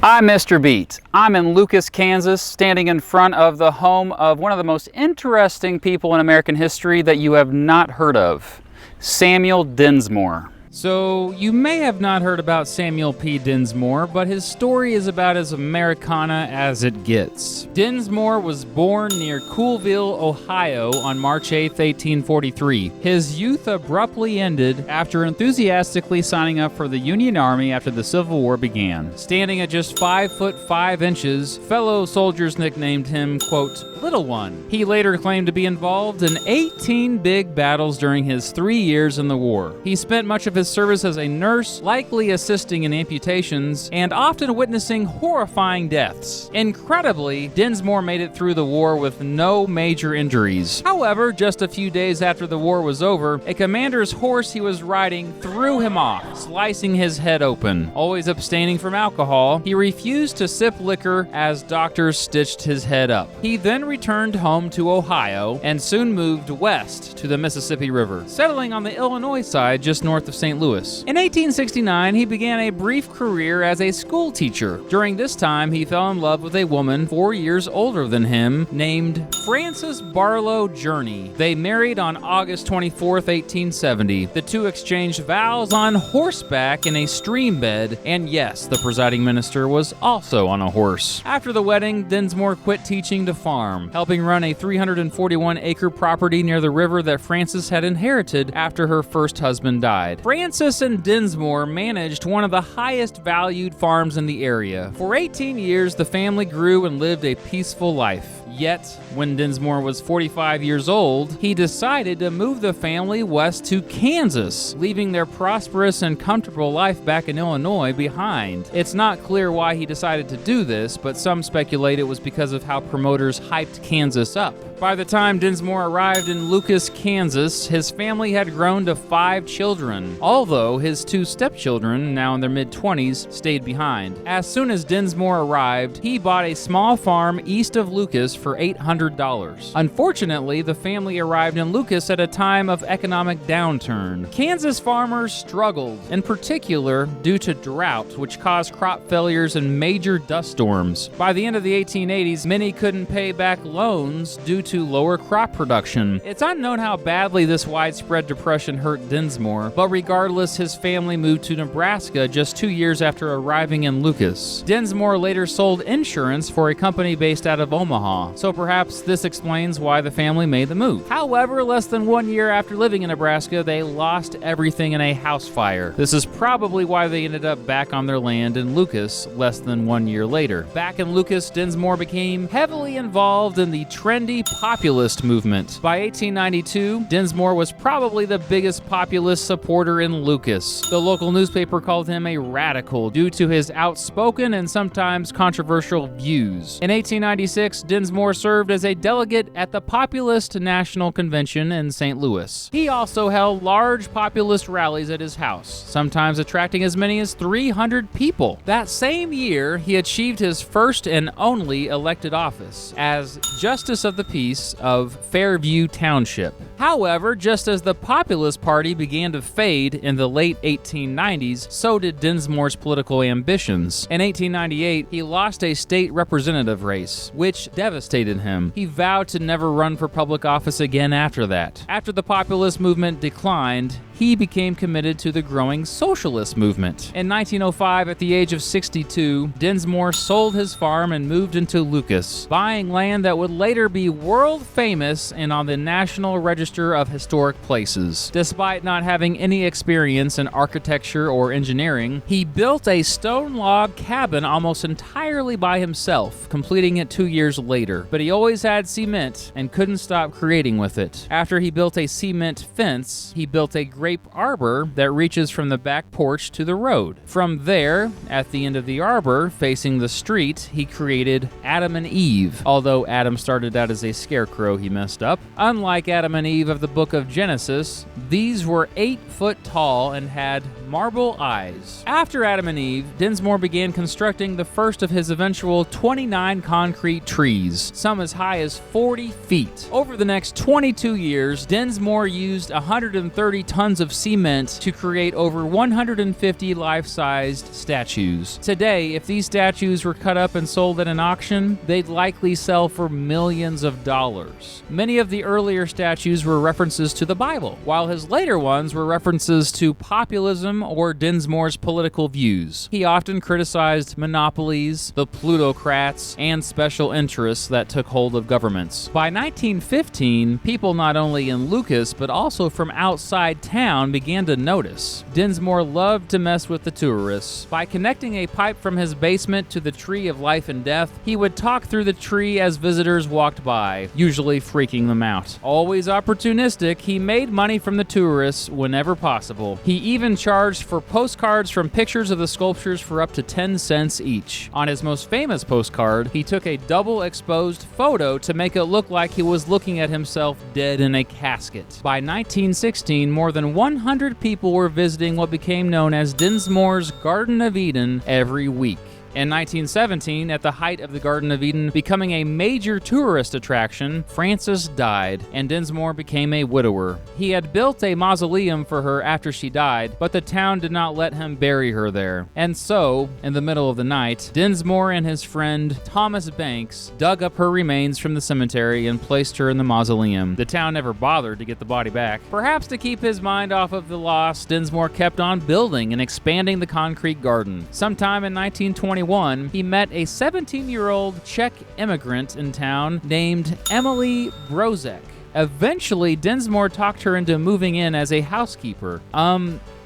I'm Mr. Beat. I'm in Lucas, Kansas, standing in front of the home of one of the most interesting people in American history that you have not heard of, Samuel Dinsmoor. So, you may have not heard about Samuel P. Dinsmoor, but his story is about as Americana as it gets. Dinsmoor was born near Coolville, Ohio on March 8, 1843. His youth abruptly ended after enthusiastically signing up for the Union Army after the Civil War began. Standing at just 5 foot 5 inches, fellow soldiers nicknamed him, quote, Little One. He later claimed to be involved in 18 big battles during his 3 years in the war. He spent much of his service as a nurse, likely assisting in amputations, and often witnessing horrifying deaths. Incredibly, Dinsmoor made it through the war with no major injuries. However, just a few days after the war was over, a commander's horse he was riding threw him off, slicing his head open. Always abstaining from alcohol, he refused to sip liquor as doctors stitched his head up. He then returned home to Ohio and soon moved west to the Mississippi River, settling on the Illinois side just north of St. Louis. In 1869, he began a brief career as a school teacher. During this time, he fell in love with a woman 4 years older than him named Frances Barlow Journey. They married on August 24, 1870. The two exchanged vows on horseback in a stream bed, and yes, the presiding minister was also on a horse. After the wedding, Dinsmoor quit teaching to farm, helping run a 341-acre property near the river that Frances had inherited after her first husband died. Frances and Dinsmoor managed one of the highest valued farms in the area. For 18 years, the family grew and lived a peaceful life. Yet, when Dinsmoor was 45 years old, he decided to move the family west to Kansas, leaving their prosperous and comfortable life back in Illinois behind. It's not clear why he decided to do this, but some speculate it was because of how promoters hyped Kansas up. By the time Dinsmoor arrived in Lucas, Kansas, his family had grown to 5 children, although his 2 stepchildren, now in their mid-20s, stayed behind. As soon as Dinsmoor arrived, he bought a small farm east of Lucas for $800. Unfortunately, the family arrived in Lucas at a time of economic downturn. Kansas farmers struggled, in particular due to drought, which caused crop failures and major dust storms. By the end of the 1880s, many couldn't pay back loans due to lower crop production. It's unknown how badly this widespread depression hurt Dinsmoor, but regardless, his family moved to Nebraska just 2 years after arriving in Lucas. Dinsmoor later sold insurance for a company based out of Omaha, so perhaps this explains why the family made the move. However, less than 1 year after living in Nebraska, they lost everything in a house fire. This is probably why they ended up back on their land in Lucas less than 1 year later. Back in Lucas, Dinsmoor became heavily involved in the trendy populist movement. By 1892, Dinsmoor was probably the biggest populist supporter in Lucas. The local newspaper called him a radical due to his outspoken and sometimes controversial views. In 1896, Dinsmoor served as a delegate at the Populist National Convention in St. Louis. He also held large populist rallies at his house, sometimes attracting as many as 300 people. That same year, he achieved his first and only elected office as Justice of the Peace of Fairview Township. However, just as the Populist Party began to fade in the late 1890s, so did Dinsmoor's political ambitions. In 1898, he lost a state representative race, which devastated him. He vowed to never run for public office again after that. After the populist movement declined, he became committed to the growing socialist movement. In 1905, at the age of 62, Dinsmoor sold his farm and moved into Lucas, buying land that would later be world famous and on the National Register of Historic Places. Despite not having any experience in architecture or engineering, he built a stone log cabin almost entirely by himself, completing it 2 years later. But he always had cement and couldn't stop creating with it. After he built a cement fence, he built a grape arbor that reaches from the back porch to the road. From there, at the end of the arbor, facing the street, he created Adam and Eve. Although Adam started out as a scarecrow, he messed up. Unlike Adam and Eve of the book of Genesis, these were 8 foot tall and had marble eyes. After Adam and Eve, Dinsmoor began constructing the first of his eventual 29 concrete trees, some as high as 40 feet. Over the next 22 years, Dinsmoor used 130 tons of cement to create over 150 life-sized statues. Today, if these statues were cut up and sold at an auction, they'd likely sell for millions of dollars. Many of the earlier statues were references to the Bible, while his later ones were references to populism or Dinsmoor's political views. He often criticized monopolies, the plutocrats, and special interests that took hold of governments. By 1915, people not only in Lucas but also from outside town began to notice. Dinsmoor loved to mess with the tourists. By connecting a pipe from his basement to the tree of life and death, he would talk through the tree as visitors walked by, usually freaking them out. Always opportunistic, he made money from the tourists whenever possible. He even charged for postcards from pictures of the sculptures for up to 10 cents each. On his most famous postcard, he took a double exposed photo to make it look like he was looking at himself dead in a casket. By 1916, more than 100 people were visiting what became known as Dinsmoor's Garden of Eden every week. In 1917, at the height of the Garden of Eden becoming a major tourist attraction, Frances died, and Dinsmoor became a widower. He had built a mausoleum for her after she died, but the town did not let him bury her there. And so, in the middle of the night, Dinsmoor and his friend Thomas Banks dug up her remains from the cemetery and placed her in the mausoleum. The town never bothered to get the body back. Perhaps to keep his mind off of the loss, Dinsmoor kept on building and expanding the concrete garden. Sometime in 1921, he met a 17-year-old Czech immigrant in town named Emily Brozek. Eventually, Dinsmoor talked her into moving in as a housekeeper.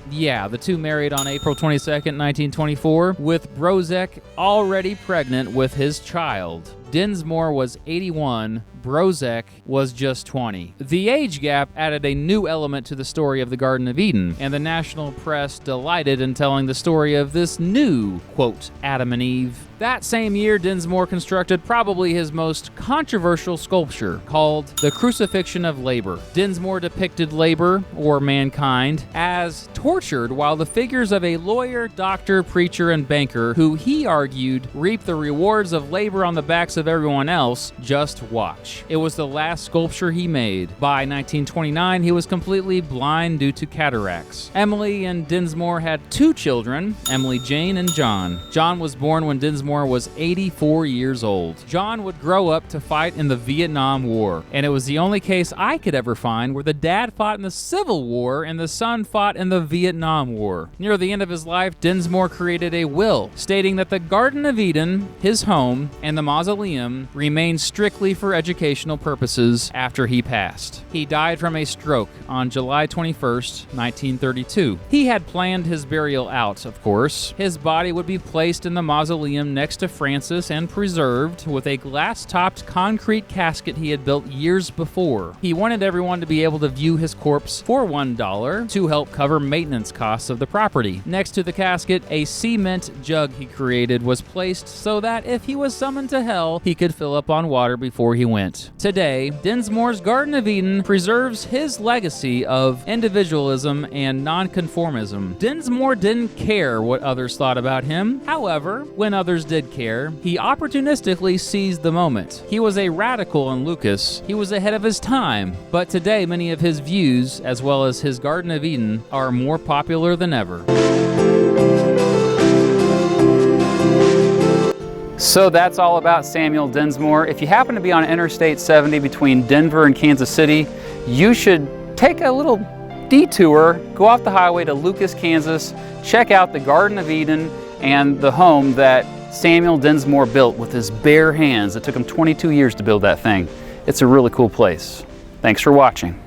Yeah, the two married on April 22nd, 1924, with Brozek already pregnant with his child. Dinsmoor was 81, Brozek was just 20. The age gap added a new element to the story of the Garden of Eden, and the national press delighted in telling the story of this new, quote, Adam and Eve. That same year, Dinsmoor constructed probably his most controversial sculpture, called The Crucifixion of Labor. Dinsmoor depicted labor, or mankind, as tortured, while the figures of a lawyer, doctor, preacher, and banker, who he argued reap the rewards of labor on the backs of everyone else, just watch. It was the last sculpture he made. By 1929, he was completely blind due to cataracts. Emily and Dinsmoor had 2 children, Emily Jane and John. John was born when Dinsmoor was 84 years old. John would grow up to fight in the Vietnam War, and it was the only case I could ever find where the dad fought in the Civil War and the son fought in the Vietnam War. Near the end of his life, Dinsmoor created a will stating that the Garden of Eden, his home, and the mausoleum remained strictly for educational purposes after he passed. He died from a stroke on July 21st, 1932. He had planned his burial out, of course. His body would be placed in the mausoleum next to Francis and preserved with a glass-topped concrete casket he had built years before. He wanted everyone to be able to view his corpse for $1 to help cover maintenance costs of the property. Next to the casket, a cement jug he created was placed so that if he was summoned to hell, he could fill up on water before he went. Today, Dinsmoor's Garden of Eden preserves his legacy of individualism and nonconformism. Dinsmoor didn't care what others thought about him. However, when others did care, he opportunistically seized the moment. He was a radical in Lucas. He was ahead of his time. But today, many of his views, as well as his Garden of Eden, are more popular than ever. So that's all about Samuel Dinsmoor. If you happen to be on Interstate 70 between Denver and Kansas City, you should take a little detour, go off the highway to Lucas, Kansas, check out the Garden of Eden and the home that Samuel Dinsmoor built with his bare hands. It took him 22 years to build that thing. It's a really cool place. Thanks for watching.